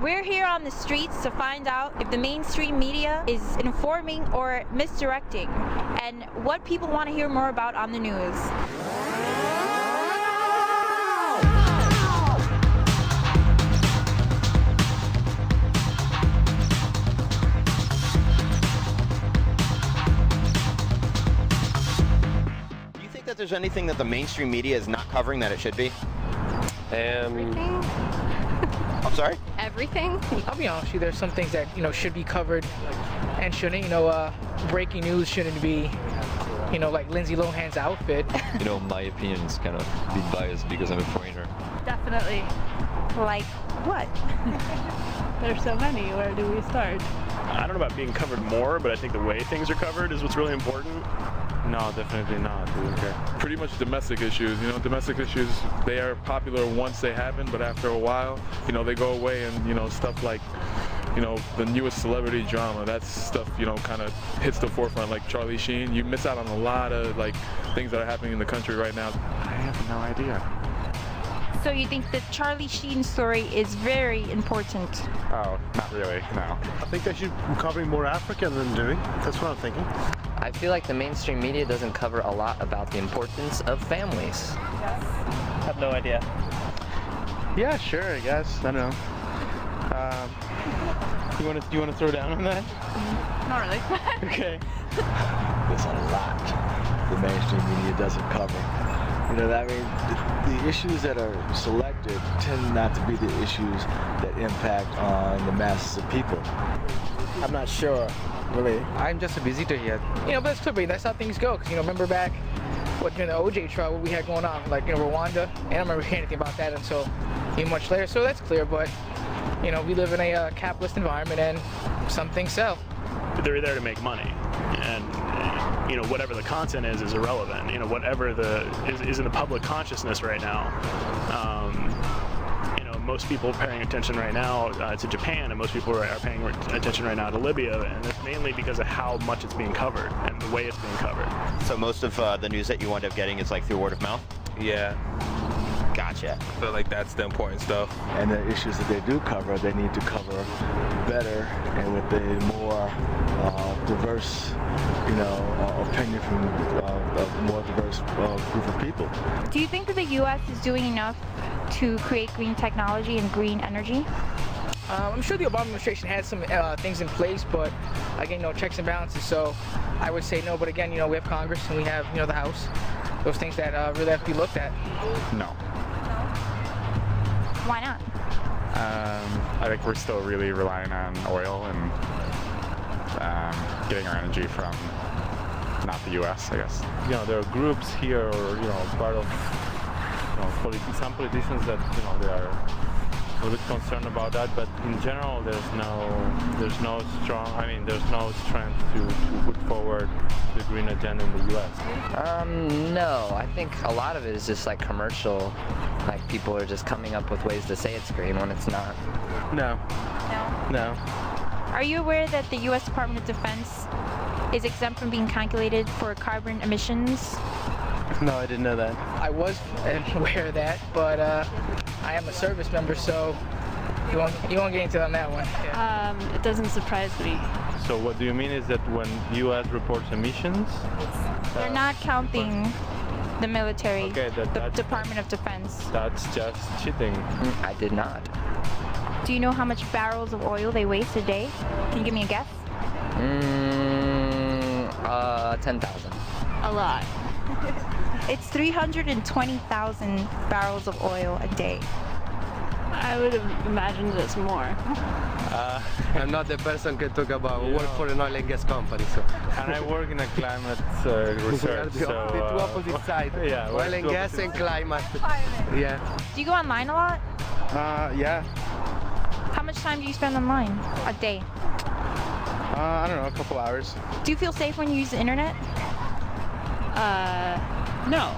We're here on the streets to find out if the mainstream media is informing or misdirecting, and what people want to hear more about on the news. Do you think that there's anything that the mainstream media is not covering that it should be? Everything? I'm sorry? Everything? I'll be honest with you, there's some things that, should be covered and shouldn't. Breaking news shouldn't be, like Lindsay Lohan's outfit. My opinion is kind of a bit biased because I'm a foreigner. Definitely. Like what? There's so many. Where do we start? I don't know about being covered more, but I think the way things are covered is what's really important. No, definitely not. Pretty much domestic issues. Domestic issues, they are popular once they happen, but after a while, they go away, and stuff like, the newest celebrity drama, that stuff, kind of hits the forefront, like Charlie Sheen. You miss out on a lot of things that are happening in the country right now. I have no idea. So you think the Charlie Sheen story is very important? Oh, not really, no. I think they should be covering more Africa than doing. That's what I'm thinking. I feel like the mainstream media doesn't cover a lot about the importance of families. I have no idea. Yeah, sure, I guess. I don't know. You want to throw down on that? Not really. Okay. There's a lot the mainstream media doesn't cover. The issues that are selected tend not to be the issues that impact on the masses of people. I'm not sure, really. I'm just a visitor here. But that's typically, that's how things go. Because, remember back, during the OJ trial, what we had going on, Rwanda, and I don't remember hearing anything about that until much later, so that's clear, but, we live in a capitalist environment, and some things sell. They're there to make money, and whatever the content is irrelevant. Whatever is in the public consciousness right now. Most people are paying attention right now to Japan, and most people are paying attention right now to Libya, and it's mainly because of how much it's being covered and the way it's being covered. So most of the news that you wind up getting is through word of mouth? Yeah. Gotcha. I feel like that's the important stuff. And the issues that they do cover, they need to cover better and with a more diverse, opinion from a more diverse group of people. Do you think that the U.S. is doing enough to create green technology and green energy? I'm sure the Obama administration had some things in place, but again, checks and balances. So I would say no, but again, we have Congress and we have, the House. Those things that really have to be looked at. No. Why not? I think we're still really relying on oil and getting our energy from not the U.S., I guess. There are groups here, or part of some politicians that they are a little bit concerned about that, but in general there's no strength to put forward the green agenda in the US. No, I think a lot of it is just commercial, people are just coming up with ways to say it's green when it's not. No. No. Are you aware that the U.S. Department of Defense is exempt from being calculated for carbon emissions? No, I didn't know that. I was aware of that, but I am a service member, so you won't get into on that one. Yeah. It doesn't surprise me. So what do you mean is that when U.S. reports emissions? They're not counting the military, okay, the Department of Defense. That's just cheating. I did not. Do you know how much barrels of oil they waste a day? Can you give me a guess? 10,000. A lot. It's 320,000 barrels of oil a day. I would have imagined it's more. I'm not the person can talk about work for an oil and gas company, so. And I work in a climate research, We are the two opposite sides. Yeah, oil and gas and climate. Yeah. Do you go online a lot? Yeah. How much time do you spend online a day? I don't know, a couple hours. Do you feel safe when you use the internet? No.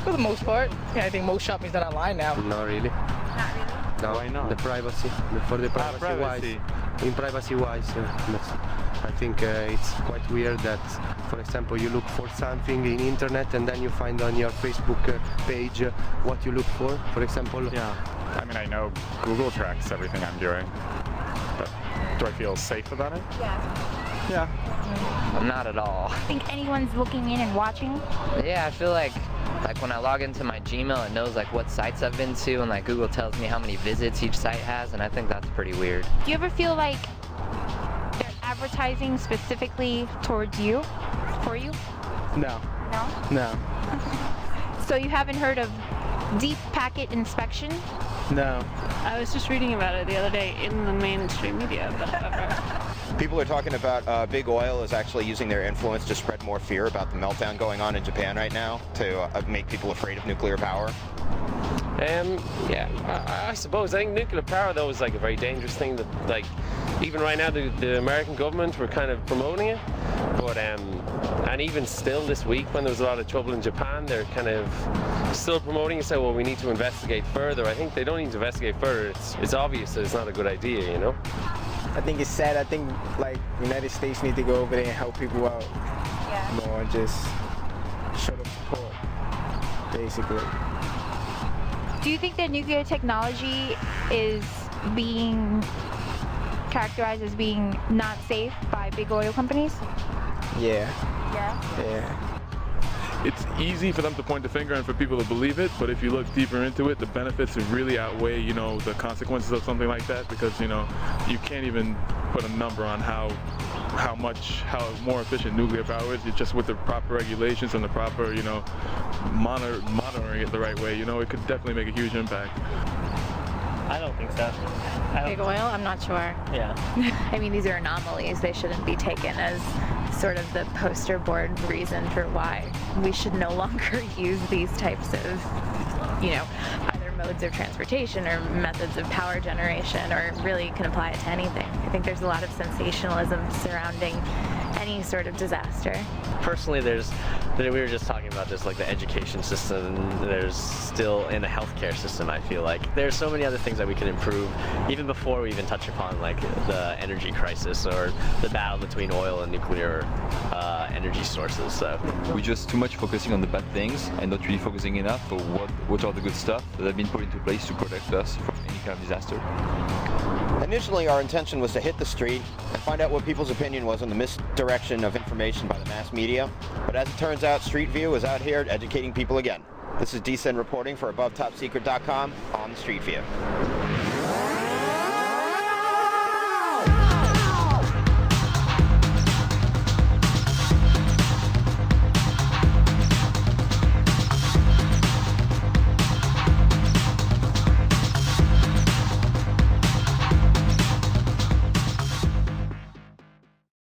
For the most part. Yeah, I think most shopping's done online now. Not really. Not really. No, why not? The privacy. For the privacy wise. In privacy wise, I think it's quite weird that, for example, you look for something in internet and then you find on your Facebook page what you look for. For example, I mean, I know Google tracks everything I'm doing, but do I feel safe about it? Yeah. Yeah. Not at all. Think anyone's looking in and watching? Yeah, I feel like when I log into my Gmail, it knows like what sites I've been to, and like Google tells me how many visits each site has, and I think that's pretty weird. Do you ever feel like they're advertising specifically towards you, for you? No. No? No. So you haven't heard of deep packet inspection? No. I was just reading about it the other day in the mainstream media, but People are talking about Big Oil is actually using their influence to spread more fear about the meltdown going on in Japan right now to make people afraid of nuclear power. Yeah, I suppose. I think nuclear power, though, is like a very dangerous thing that, like, even right now, the American government were kind of promoting it. But, and even still this week, when there was a lot of trouble in Japan, they're kind of still promoting it, so, well, we need to investigate further. I think they don't need to investigate further. It's obvious that it's not a good idea, you know? I think it's sad. I think, like, United States need to go over there and help people out more and just show them support, basically. Do you think that nuclear technology is being characterized as being not safe by big oil companies? Yeah. Yeah? Yeah. It's easy for them to point the finger and for people to believe it, but if you look deeper into it, the benefits really outweigh, you know, the consequences of something like that, because, you know, you can't even put a number on how more efficient nuclear power is. It's just with the proper regulations and the proper, you know, monitoring it the right way, you know, it could definitely make a huge impact. I don't think so. Big oil? I'm not sure. Yeah. I mean, these are anomalies. They shouldn't be taken as sort of the poster board reason for why we should no longer use these types of, you know, either modes of transportation or methods of power generation, or really can apply it to anything. I think there's a lot of sensationalism surrounding any sort of disaster. Personally, we were just talking about this, like the education system, there's still in the healthcare system, I feel like. There's so many other things that we can improve, even before we even touch upon like the energy crisis or the battle between oil and nuclear energy sources. So we're just too much focusing on the bad things and not really focusing enough on what are the good stuff that have been put into place to protect us from any kind of disaster. Initially, our intention was to hit the street and find out what people's opinion was on the misdirection of information by the mass media. But as it turns out, Street View is out here educating people again. This is DSEN reporting for AboveTopSecret.com on Street View.